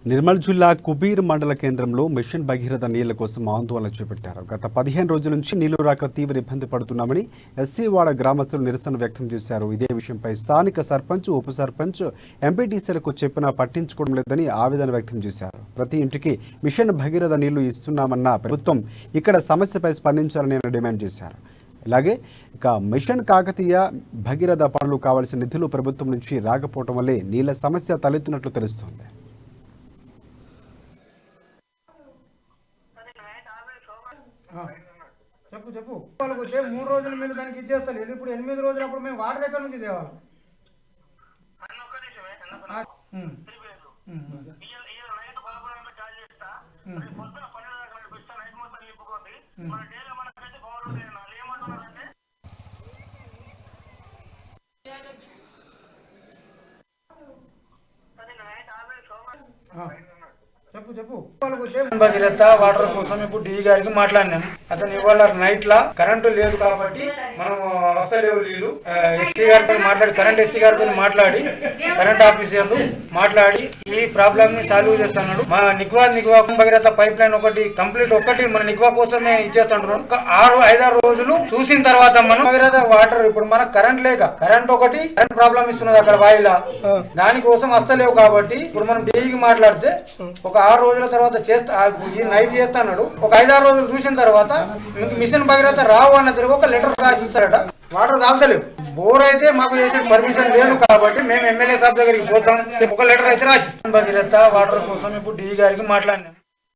నిర్మల్ జిల్లా కుబీర్ మండల కేంద్రంలో మిషన్ భగీరథ నీళ్ల కోసం ఆందోళన చేపట్టారు. గత 15 రోజుల నుంచి నీళ్లు రాక తీవ్ర ఇబ్బంది పడుతున్నామని ఎస్సీవాడ గ్రామస్తులు నిరసన వ్యక్తం చేశారు. ఇదే విషయంపై స్థానిక సర్పంచ్, ఉప సర్పంచ్, ఎంపీటీసీలకు చెప్పినా పట్టించుకోవడం లేదని ఆవేదన వ్యక్తం చేశారు. ప్రతి ఇంటికి మిషన్ భగీరథ నీళ్లు ఇస్తున్నామన్న ప్రభుత్వం ఇక్కడ సమస్యపై స్పందించాలని డిమాండ్ చేశారు. ఇలాగే ఇక మిషన్ కాకతీయ భగీరథ పనులు కావాల్సిన నిధులు ప్రభుత్వం నుంచి రాకపోవడం వల్లే నీళ్ల సమస్య తలెత్తున్నట్లు తెలుస్తోంది. చెప్పు వాళ్ళకి వచ్చే 3 రోజులు మీరు దానికి ఇచ్చేస్తారు. ఇప్పుడు 8 రోజులు అప్పుడు మేము వాటర్ ఎక్కడ నుంచి తేవాలి? చెప్పు వాళ్ళకి వచ్చే భగీరథ వాటర్ కోసం ఇప్పుడు డి గారికి మాట్లాడినాం. అతను ఇవాళ నైట్ లా కరెంటు లేదు కాబట్టి మనం వస్తలేవు నీళ్ళు. ఎస్సీ గారితో మాట్లాడి కరెంట్ ఆఫీసర్లు మాట్లాడి ఈ ప్రాబ్లమ్ ని సాల్వ్ చేస్తున్నాడు. మా నిగ్వా భగీరథ పైప్ లైన్ ఒకటి మన నిగ్వా కోసమే ఇచ్చేస్తున్నాడు. 6-5 రోజులు చూసిన తర్వాత మనం భగీరథ వాటర్ ఇప్పుడు మనకు కరెంట్ ప్రాబ్లం ఇస్తున్నది అక్కడ వాయిలా. దానికోసం వస్తలేవు కాబట్టి ఇప్పుడు మనం డీకి మాట్లాడితే ఒక 6 రోజుల తర్వాత ఈ నైట్ చేస్తాడు. ఒక 5-6 రోజులు చూసిన తర్వాత మీకు మిషన్ భగీరథ రావు అన్న తిరిగి ఒక లెటర్ రాసిస్తారట. వాటర్ తాగుతలేవు. బోర్ అయితే మాకు చేసే పర్మిషన్ లేదు కాబట్టి మేము ఎమ్మెల్యే సాబ్ దగ్గరికి పోతాం. ఒక లెటర్ అయితే రాసిస్తాం. భగీరథ వాటర్ కోసం ఇప్పుడు డి గారికి మాట్లాడినాం.